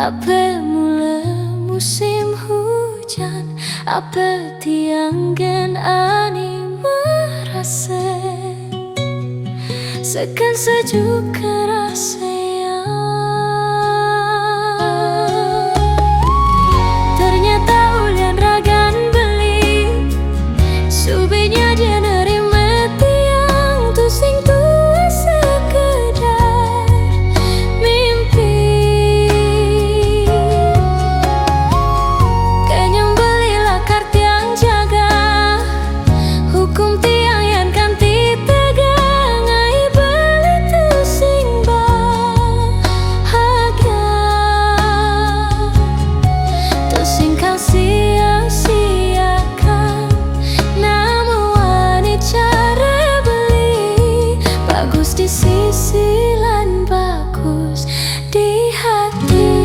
Apa mula musim hujan, apa tiang gen ani merasa sekan sejuk kerasa. Ternyata ulian ragan beli subenya dia nerima tiang tu sing tua sekedar mimpi. Kenyang belilah kartiang jaga hukum tiang yang kanti tegang ai beli tu sing bahagia tu sing kau sia-siakan. Namun cara beli bagus di sisi lan bagus di hati.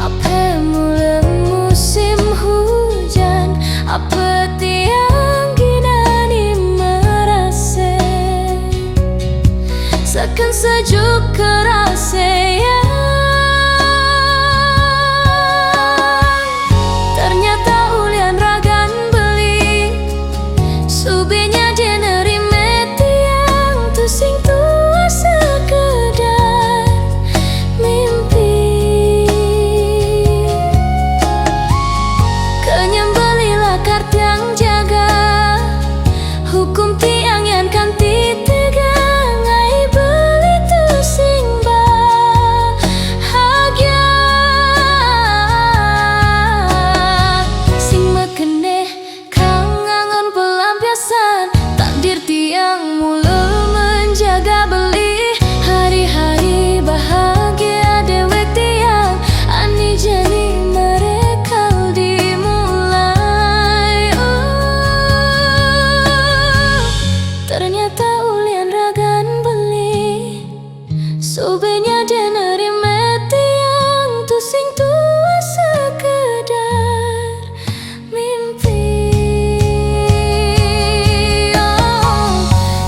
Apa mula musim hujan, apa tiang ginani merasa sekan sejuk kerasa. Ternyata ulian ragan beli subenya dia nerima tiang tu sing tua sekedar mimpi. Kenyang belilah kartiang jaga hukum tiang yang kanti tegang ai beli tu sing bahagia. Sing mekene kang ngangon pelampiasan takdir tiang mula menjaga beli hari-hari bahagia dewek tiang ani jani mereka dimulai. Ternyata ulian ragan beli subenya dia nerima tiang tu sing tua sekedar mimpi.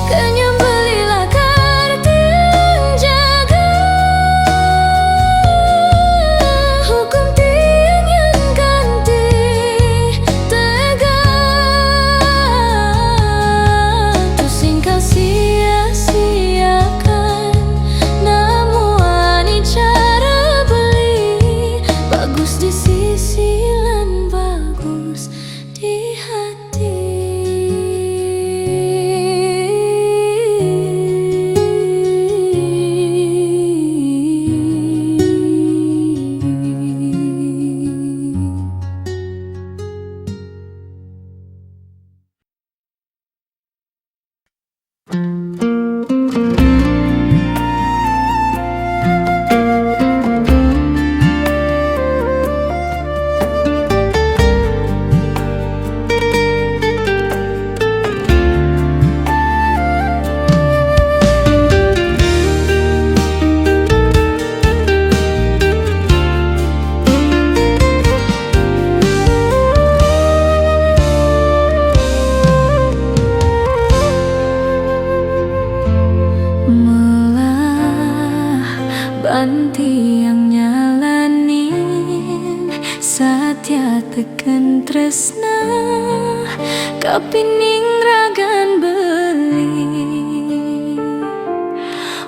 Kenyang belilah kartiang jaga hukum tiang yang ganti tegang tu sing kau sia-siakan. Namun cara beli bagus di sisi lan bagus di hati. Melah banti yang nyalanin satya teken tresna kapining ragan beli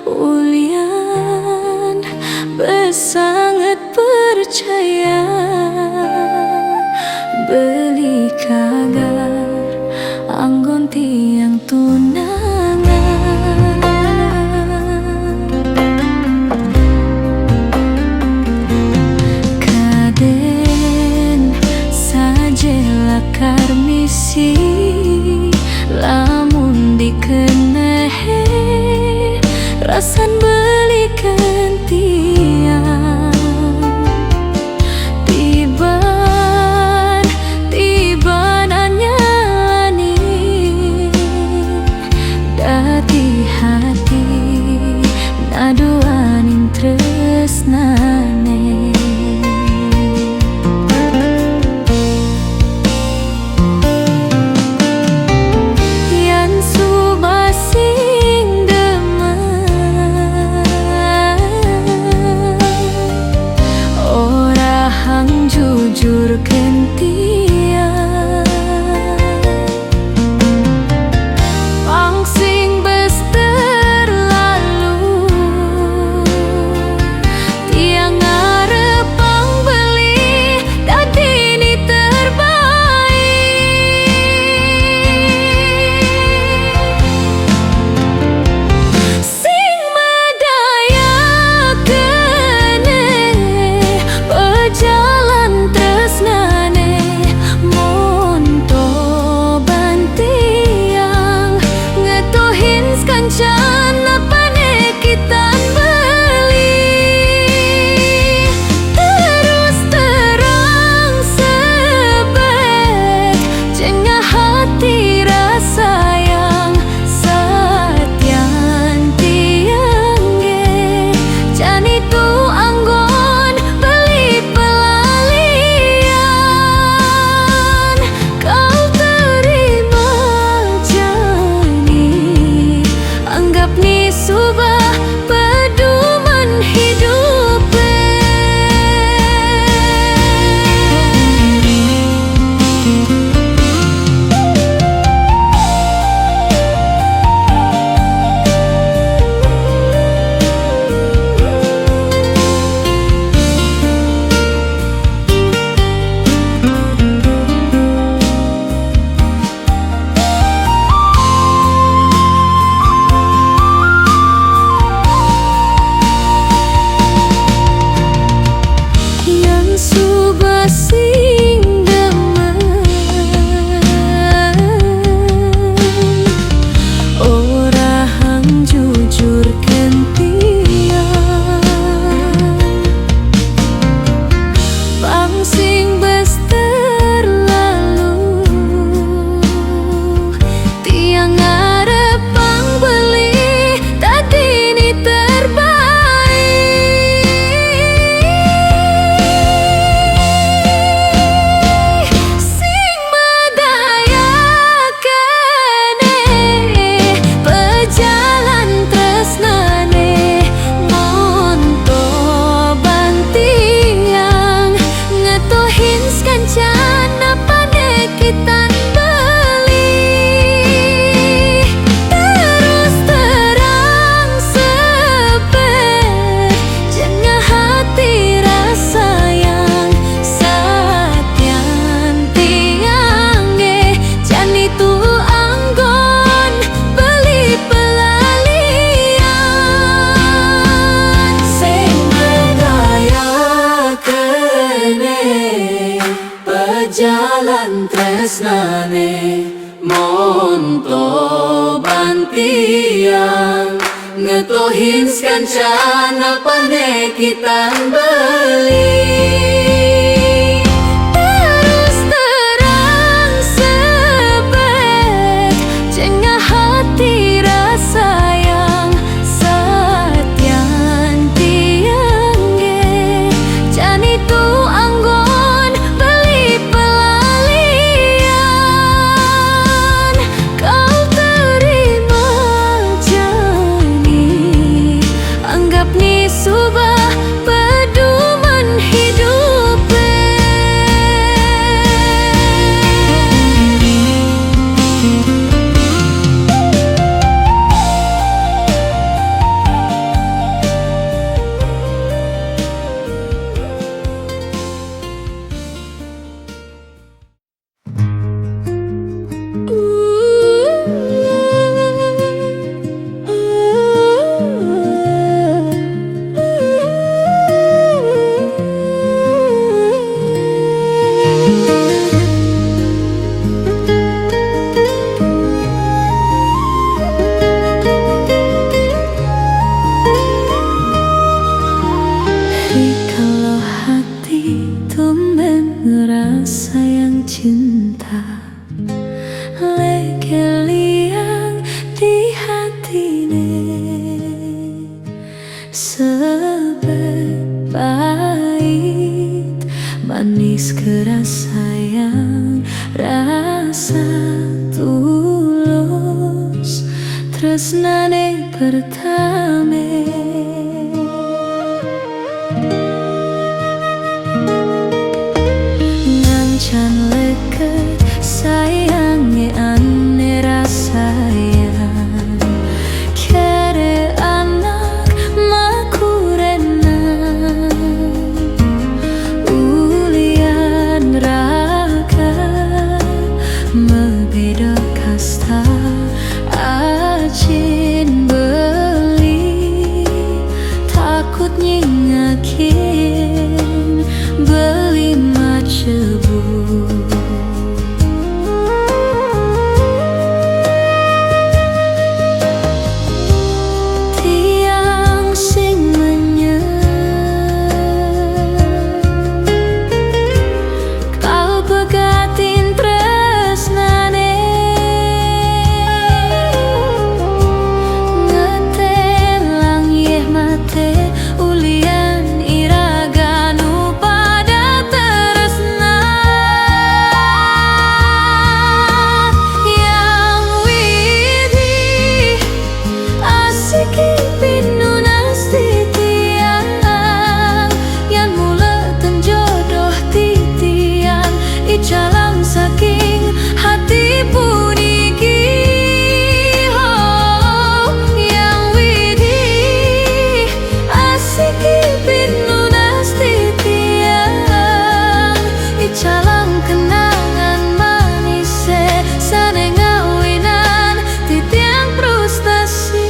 ulian besangat percaya beli kagar anggon tiang tunangan. Kaden sajalah karmisi lamun dikenehe rasan belikan tiang hati-hati naduaning tresnane. Yan subasing demen ora hang jujur kentia pangsing bes terlalu tiang ngarepang beli tadi ini terbaik sing medaya kene pejalan tresnane monto bantiang ngetohin kancan apane kitan beli terus terang sebet jengah hati rasa yang satian tiangge jan itu anggon beli pelalian kau terima jani anggap nih subah pedoman hidup. Yang subasing demen ora hang jujur kentia pangsing bes terlalu tiang ngarepang beli tadi ini terbaik sing medaya kene pejalan tresnane monto bantiang ngetohin kancan apane kitan beli terus terang sebet jengah hati rasa yang satian tiangge jan itu anggon beli pelalian sing medaya kene pejalan tresnane monto bantiang ngetohin kancan apane kitan beli terus terang sebet jengah hati rasa yang satian tiangge jan itu anggon beli pelalian kau terima jani anggap nih subah pedoman hidup. tresnane pertame. Ngancan leket sayange ane rasayang kere anak makurena ulian raga mebeda kasta ajin beli takut nyengakin beli macebu. Tiang sing menyang kau pegatin tresnane ngetelang yeh mate ulian iraganu pada tresna yang widhi asik pinunas titian yang mulatan jodoh titian icalang saking hati puniki oh yang widhi asik pinunas titian icalang kenangan manise sane ngawinan titiang frustasi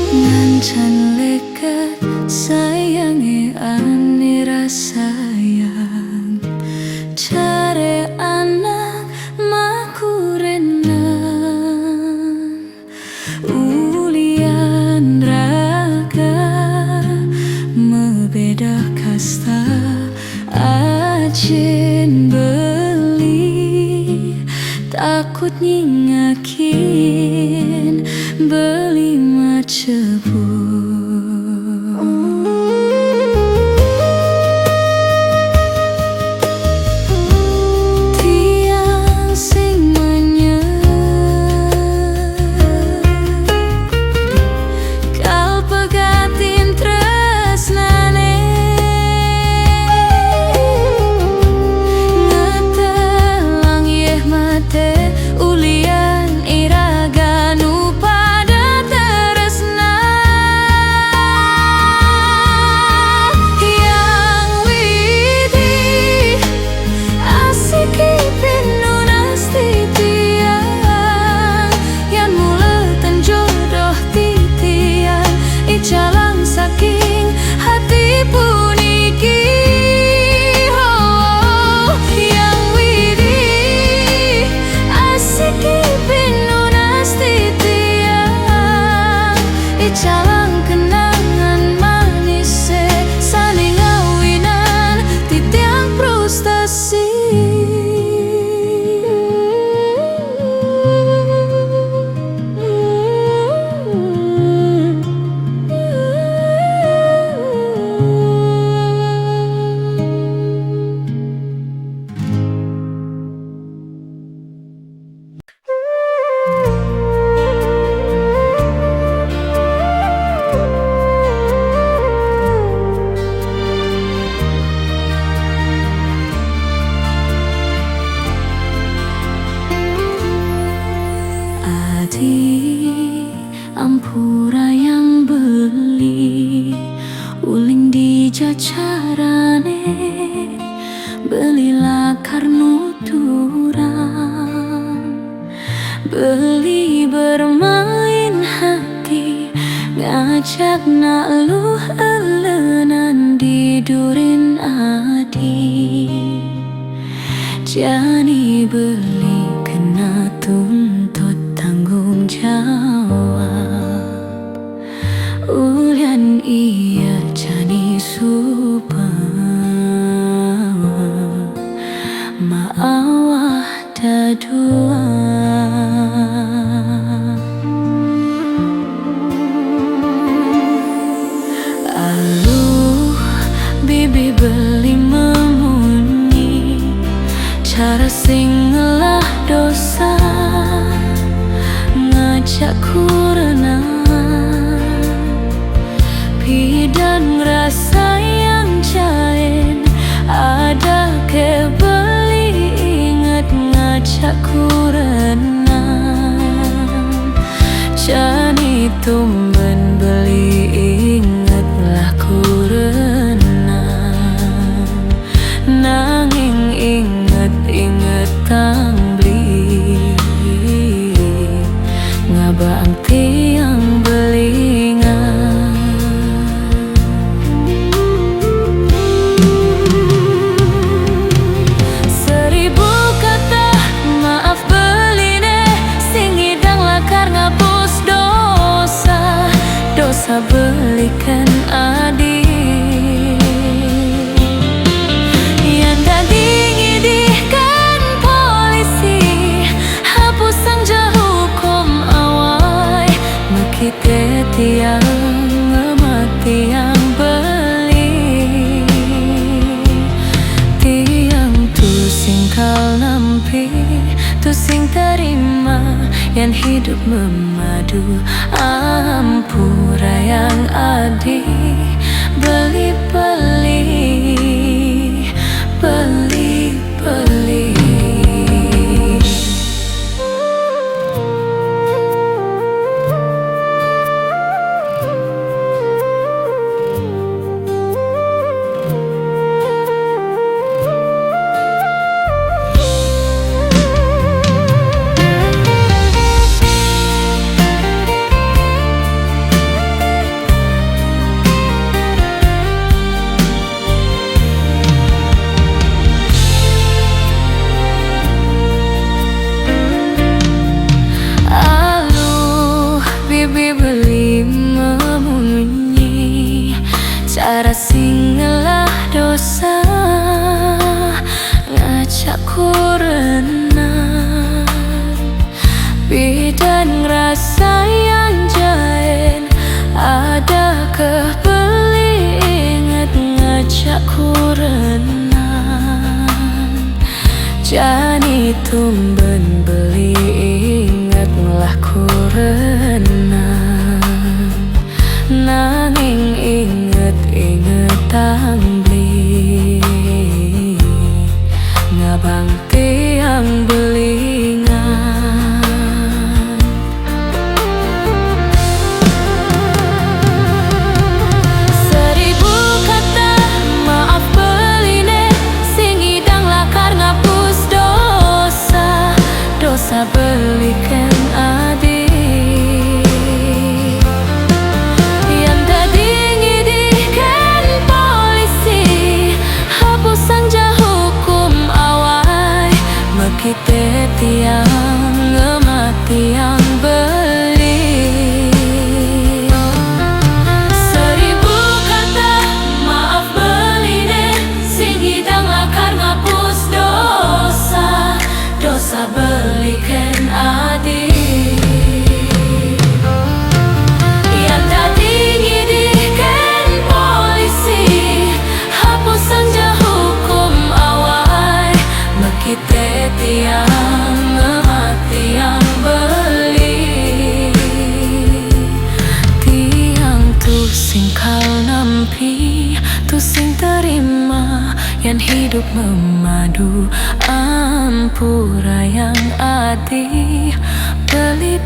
ngancan leket sayange ane rasayang care anak makurenan ulian raga mebeda kasta ajin beli takut nyengakin beli macebu. Tiang sing menyang kau pegatin tresnane ngetelang yeh mate ulian iraganu pada tresna ngajak naluh elenan didurin adi jani beli kena tuntut tanggung jawab ulian iya jani supa maawah dadua bibi beli memunyi cara sing ngelah dosa ngajak renang pidan ngerasa yang cain ada kebeli inget ngajak renang jani tumben beli ingetlah renang nanging inget tang beli ngabang tiang belingan seribu kata maaf beline sing hidang lakar ngapus dosa dosa belikan adik tiang ngemati yang beli tiang tu sing kal nampi tu sing terima yang hidup memadu ampura yang adi beli beli cara sing ngelah dosa ngajak renang bidan ngerasa yang jain ada kebeli inget ngajak renang jani tumben beli inget ngelah renang nanging inget tang beli ngabang tiang belingan seribu kata maaf beline sing hidang lakar ngapus dosa dosa belikan adik kita tiang ngemati yang beli seribu kata maaf beline sing hidang lakar ngapus dosa dosa belikan adik yang tadi ngidihkan polisi hapusan hukum awal kita tiang ngemati yang beli tiang tu sing kal nampi tu sing terima yang hidup memadu ampura yang adi beli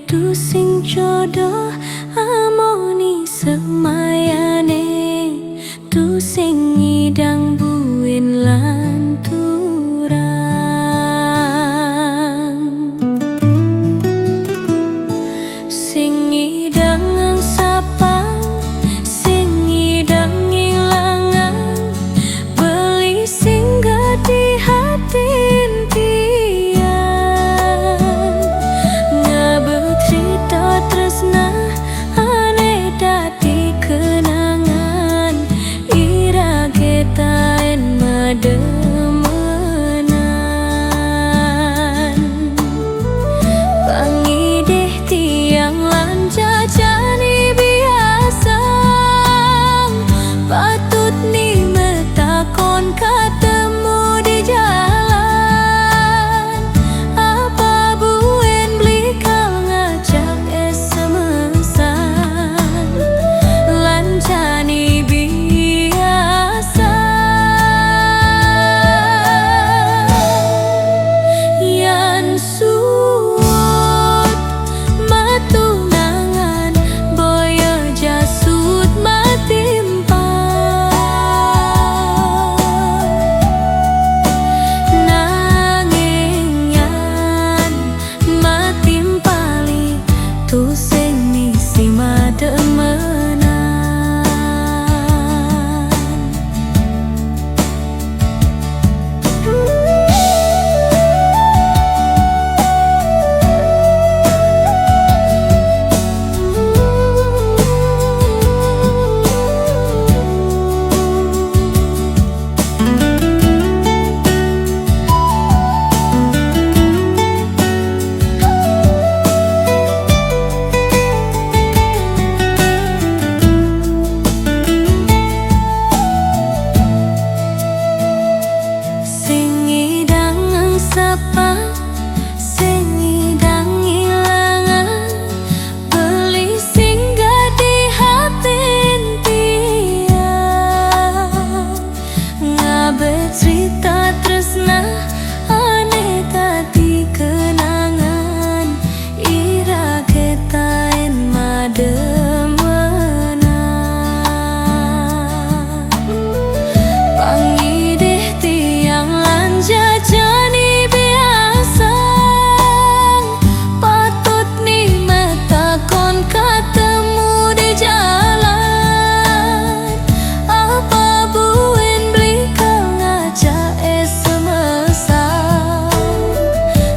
tu sing jodoh amoni semayane, tu sing ngidang buin lan turang, sing ngidang sapang, sing ngidang ngilangan, beli singgah di hati impian, ngebetrita tresna ane dadi kenangan, irage taen mademenan, pangidih tiang lan jajani biasa, patut ni metakon ketemu di jalan, apa buen beli kau ngajak SMS-an, lan jani biasa. Yan suwut matunangan, boyo jasut matimpa, nanging yan matimpali tu sing misi mademenan. Sing ngidang sapang, sing ngidang ngilangan, beli singgah di hati impian, ngabe cerita tresna ane tadi kenangan, irage taen mademenan, pangidih tiang lan jajani biasa, patut ni metakon ketemu di jalan, apa buen beli kau ngajak SMS-an,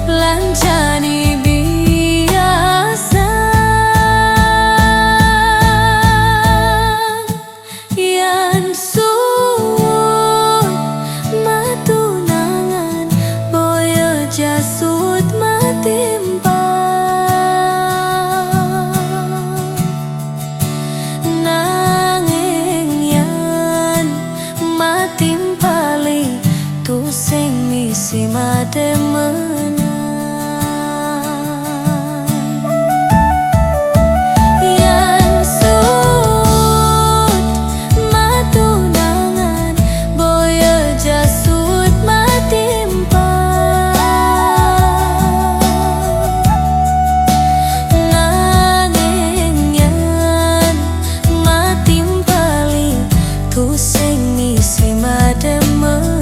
lan jani biasa. Yan suwut matunangan, boyo jasut matimpa, nanging yan matimpali tu sing misi mademenan. Yan suwut matunangan, boyo jasut matimpa, nanging yan matimpali tu sing misi mademenan.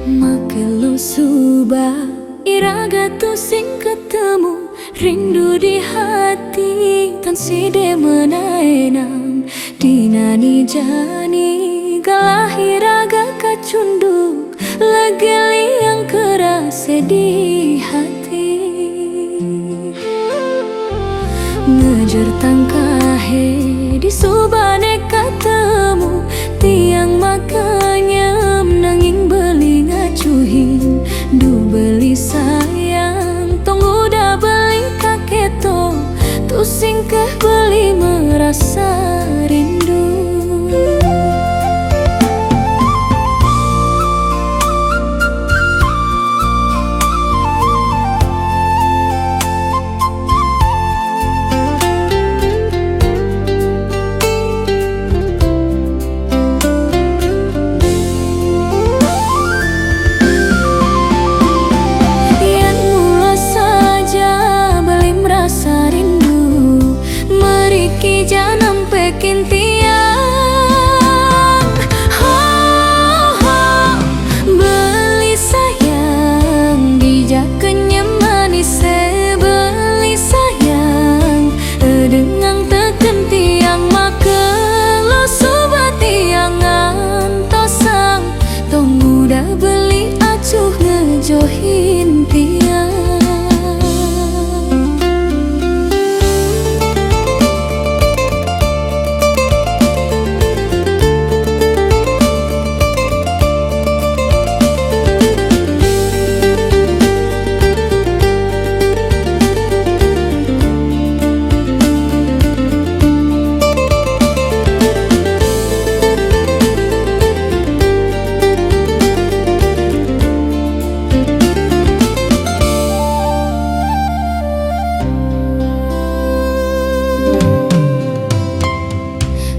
Makelu subah iraga tu sing ketemu, rindu di hati tan side menaenang, dinani jani galah iraga kacunduk, legeli yang keras di hati, ngejar tangkahe di subane ketemu, tiang makanya nanging beli ngacuhin ngejohin tiang.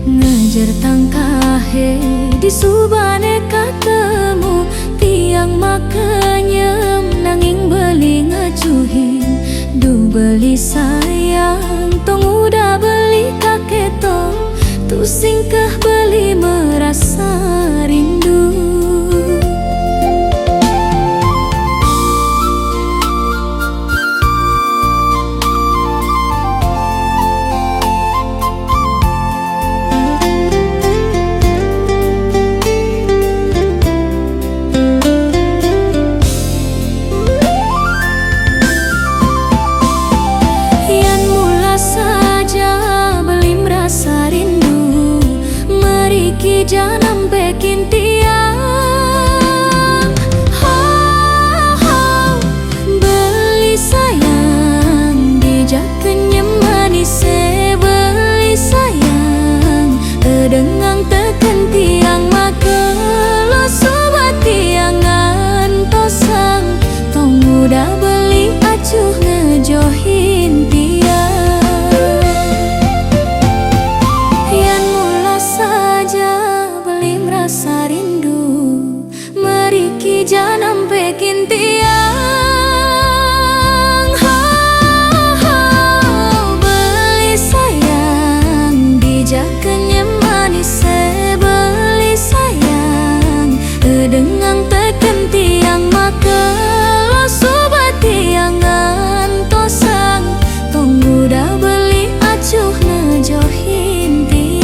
Ngejar tangkahe di subane ketemu tiang makanya nanging beli ngajuhin. Du beli sayang tong udah beli kaketo tu singkah beli merasa rindu. Jangan bikin tiang beli sayang dijak kenyemani beli sayang dengang tekan tiang maka lo sobat tiangan tosang tong udah beli acuh ngejohin tiang. Yan mula saja rasa rindu meriki jangan bikin tiang beli sayang dijak kenyemani beli sayang dengang tekan tiang maka lo sobat tiangan tosang tong udah beli acuh ngejohin tiang.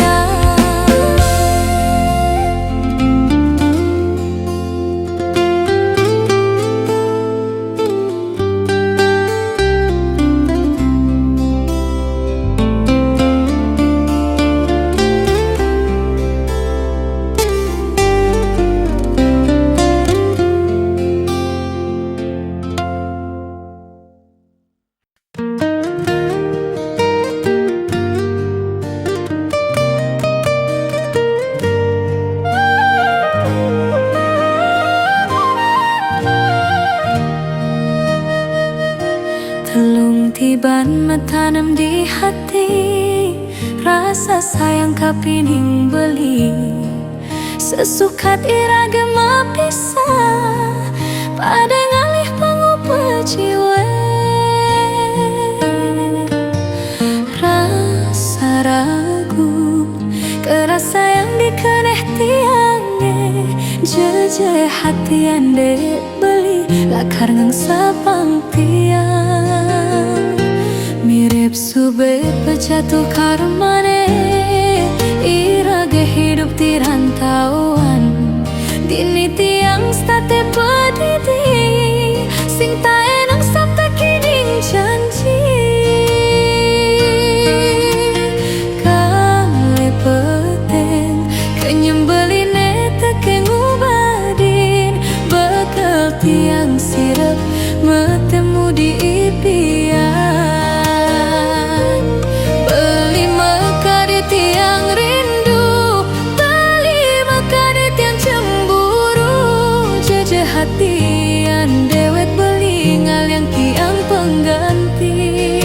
Telung tiban tanam di hati rasa sayang kapining beli sesukat iragam bisa pada ngalih pangupa jiwa rasa ragu kerasa yang dikeneh tiangnya jeje hati ande beli lakar ngangsa pang tiang mirip sube pejatuh karmane irage hidup di rantauan dini tiang state pedidi sing ta enang sabta kining janji kale peteng kenyembeline tekeng ubadin bekal tiang sirep metemu di impian beli mekade tiang rindu beli mekade tiang cemburu jeje hatian dewek beli ngal yang tiang pengganti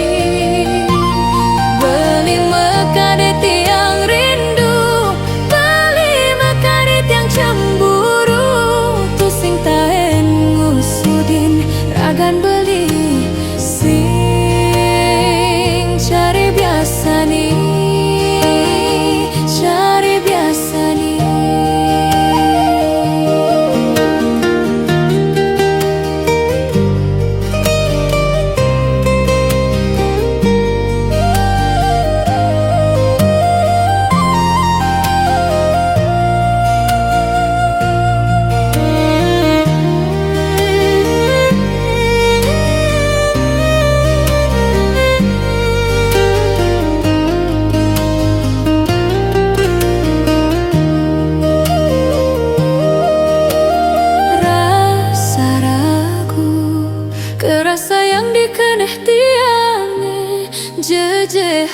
beli mekade tiang rindu beli mekade tiang cemburu tu sing taen ngusudin ragan beli sing cari biasa nih cari biasa nih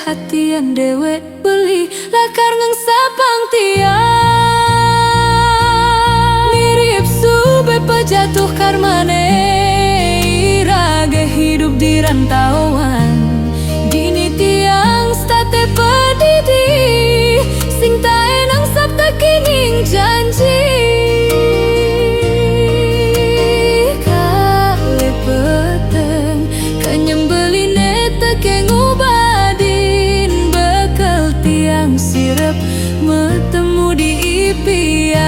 hatian dewek beli lakar ngengsapang tiang mirip sube pejatuh karmane irage hidup di rantauan dini tiang state pedidi sing tak enang sabta kining janji kale peteng kanyembeline teke ngubadin bekal tiang sirep metemu di impian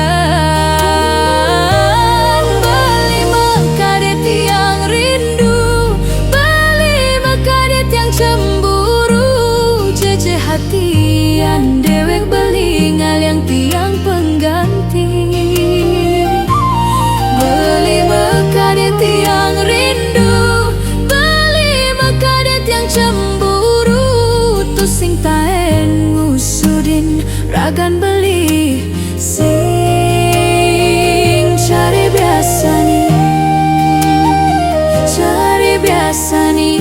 beli mekadet tiang rindu beli mekadet yang cemburu jejeh hatian dewek beli yang tiang pengganti beli mekadet tiang rindu beli mekadet yang cemburu tu sing taen ngusudin ragan beli sing cari biasa nih cari biasa nih.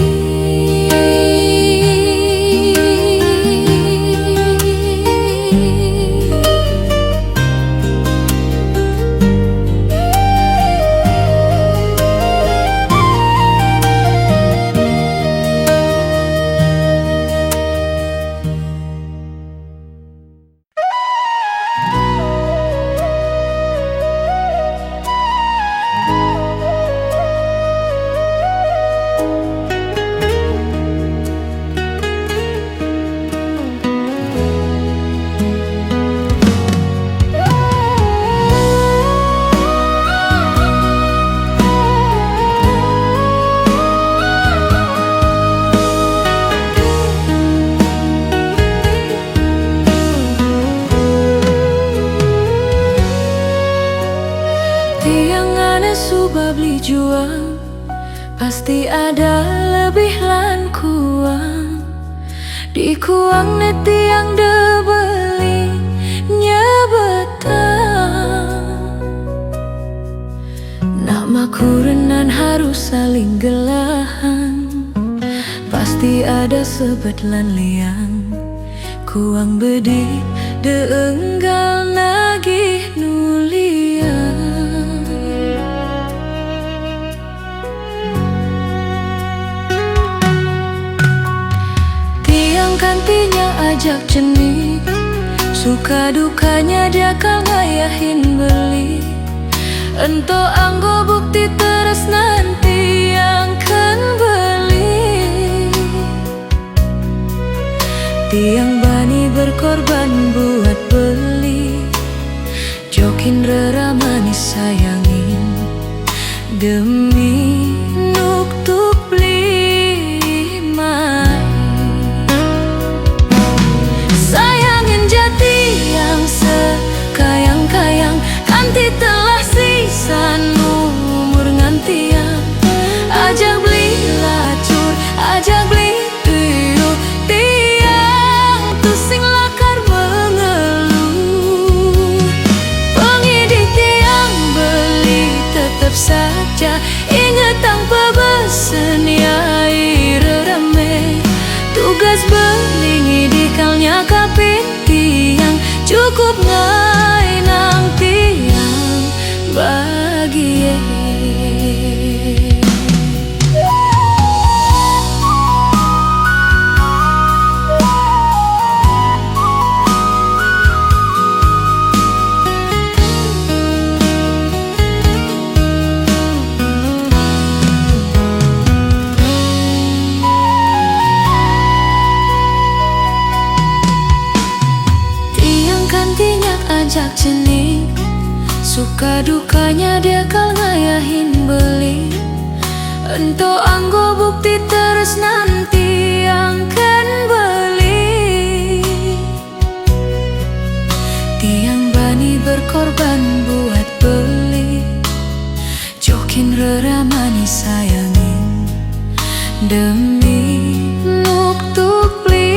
Beli juang pasti ada lebih lan kuang di kuang neti yang debeli nyebetang nak makurenan harus saling gelahan pasti ada sebet lan liang kuang bedi deenggal nagih nuliang kantinya ajak jenih suka dukanya dia kal ngayahin beli ento anggo bukti terus nanti yang kan beli tiang bani berkorban buat beli jokin rera manis sayangin demi nuktuk beli kayang-kayang kanti telah sisa numur ngantian ajak beli lacur ajak beli tuyul tiang tusing lakar mengeluh pengidik tiang beli tetap saja inget tanpa besen ya irame tugas beli dikalnya kapin tiang cukup ngai nang tiang bahagia. Ajak jenih suka dukanya dia kal ngayahin beli ento anggo bukti terus nanti yang kan beli tiang bani berkorban buat beli jokin rera manis sayangin demi nuktuk beli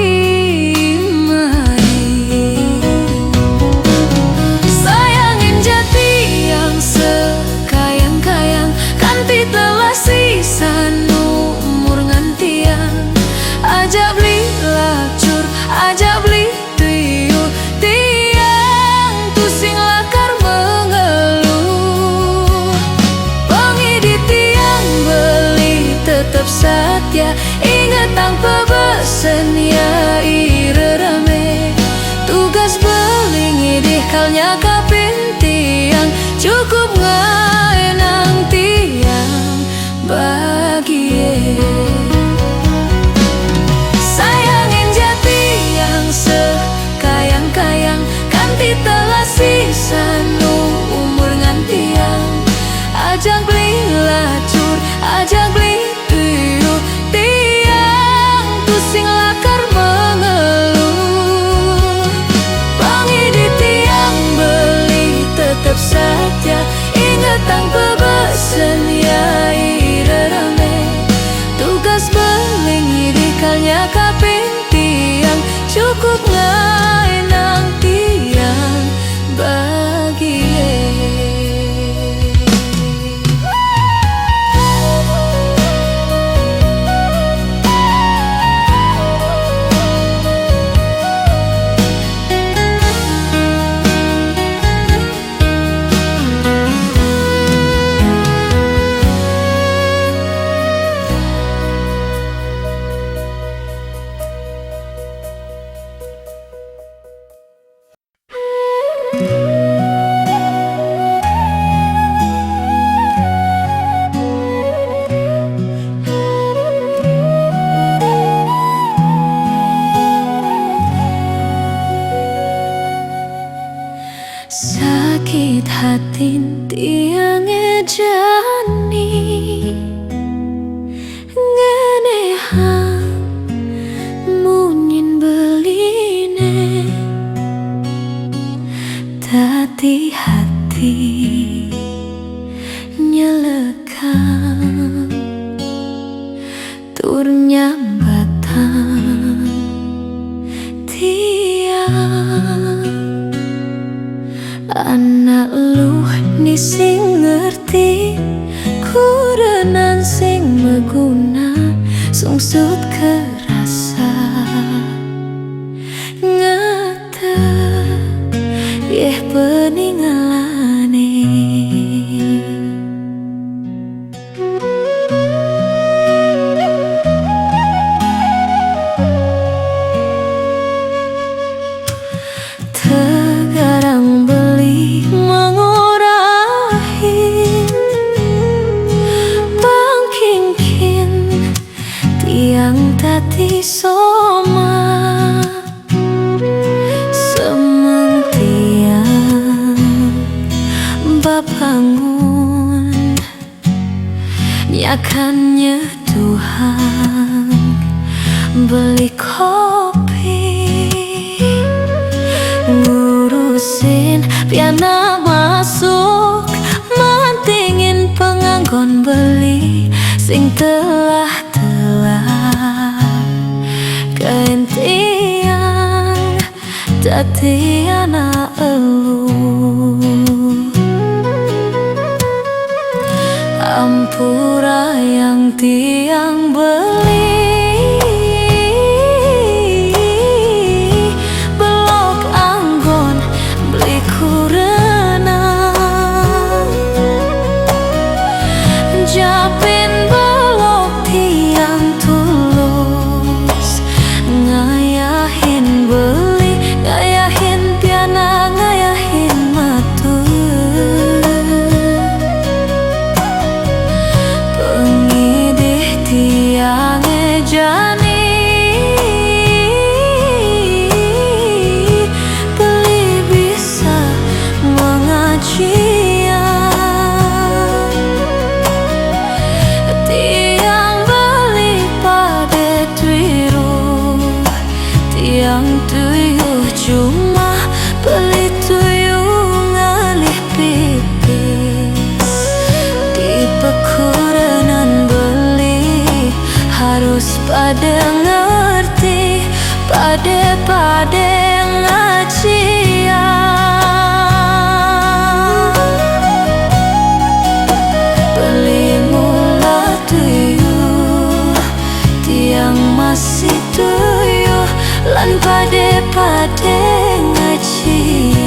sekayang-kayang kanti telah sisa numur ngantian ajak beli lacur satya ingat tanpa besen ya irerame tugas beling idih kalnya kapintiang cukup ngaenang tiang bahagia sayangin jati yang sekayang-kayang kanti telah sisa nu umur ngantiang ajang beli lacur ajang beli tuyul tiang pusing lakar mengeluh bangi di tiang beli tetap saja ingat tanpa besen ya irerame tugas beling di kalnya kapintiang cukup ngaenang tiang bahagia. Sakit hati tiang ejani ngenehan munyin beline tati hati nyelekan tur nyambatan tiang anak lu ni sing ngerti kurenan sing meguna sungsut kerasa ngata yeh peningalane tegarang beli mengurahin bangkingkin tiang tati soma semeng tiang babangun nyakannya Tuhan beli kopi ngurusin piana masuk mantingin penganggon beli sing telah keintian dadi anak elu ampura yang tiang beli belok anggon beli kurenang japin belok tiang tulus ngayahin beli ngayahin piana ngayahin matur pengidih tiang ejani beli bisa mengajian tiang beli pada tuiru tiang tuyuh cuma beli tuyuh ngalih pipis di pekurenan beli harus pada ngerti pada ngajian beli mula tuyuh tiang masih tuyuh lan pada ngajian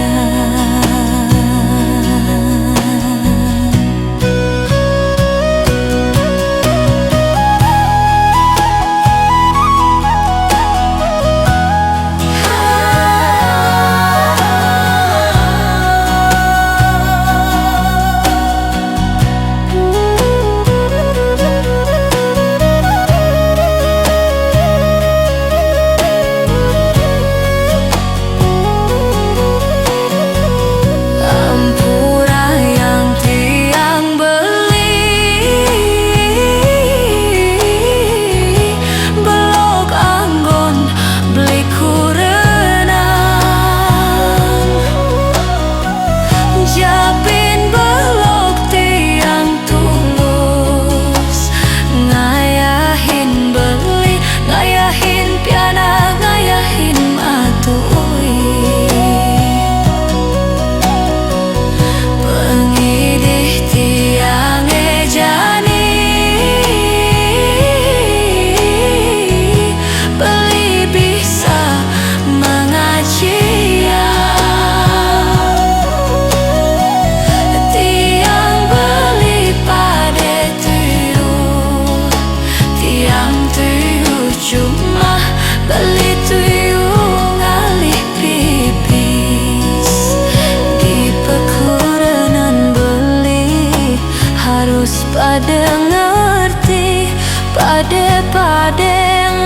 Pade ngerti, pade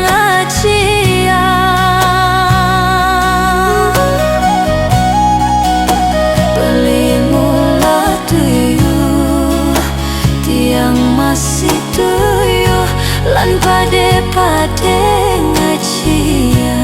ngacia. Beli mula tuyuh, tiang masih tuyuh, lan pade ngacia.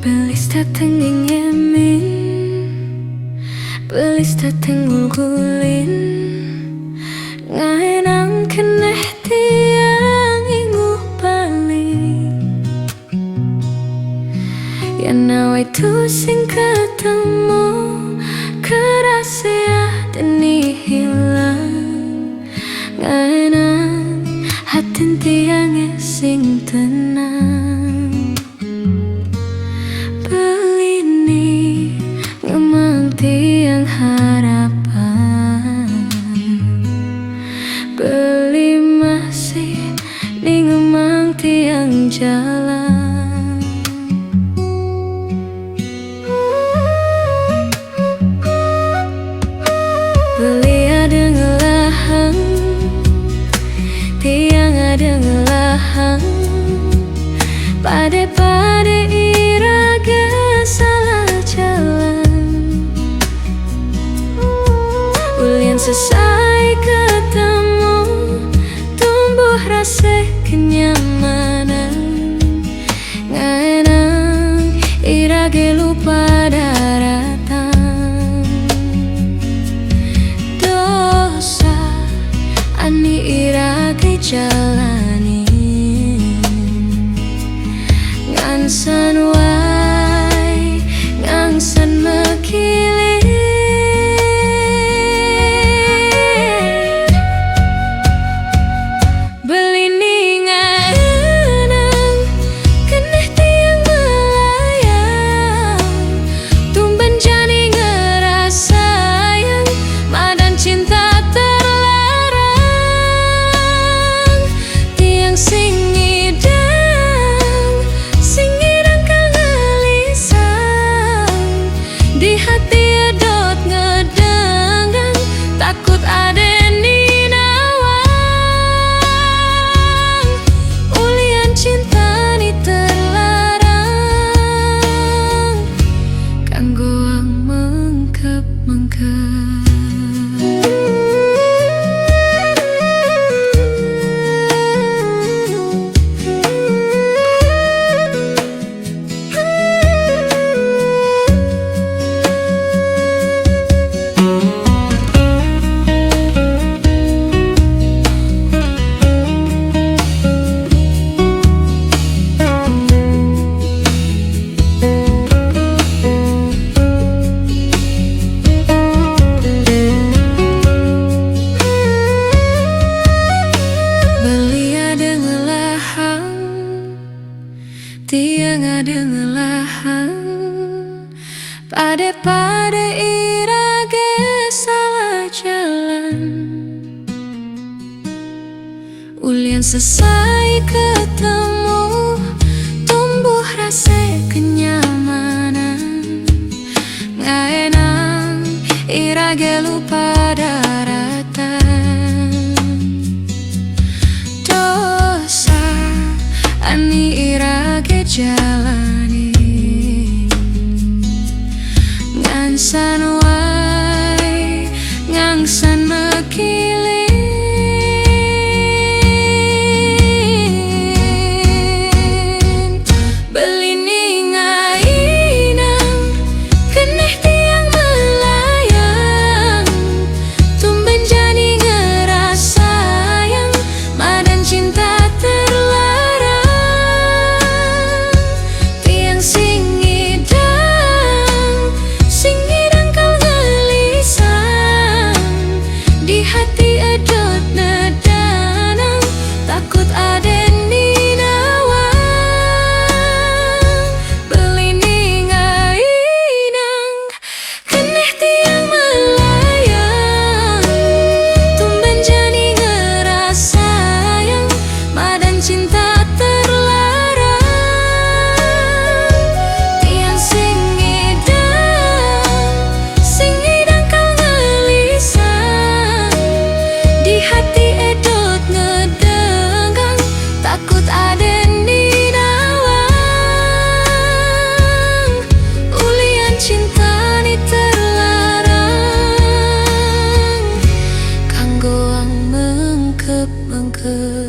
Belis dateng ing emin, belis dateng ngulgulin, ngaenang keneh tiang inguh balik. Yen nawa itu sing ketemu, kerasa deni hilang. Ngaenang hatin tiang sing tenang. Tiang harapan, beli masih di ngemang tiang jalan. Beli ada ngelahang, tiang ada ngelahang. Pade iraga salah jalan. Selesai ketemu, tumbuh rasa kenyamanan. Ngaenang irage lupa daratan. Dosa ani irage jalani, ngansan wai, ngangsan mekili. Di hati edot ngedenggang, takut adeni nawang. Ulian cinta ni terlarang, kanggo ang mengkep-mengkep. Tiang ada ngelahang, pade irage salah jalan. Ulian selesai ketemu, tumbuh rasa kenyamanan. Ngaenang irage lupa daratan. Dosa ani irage jalani, ngansan wai, ngangsan mekili. ke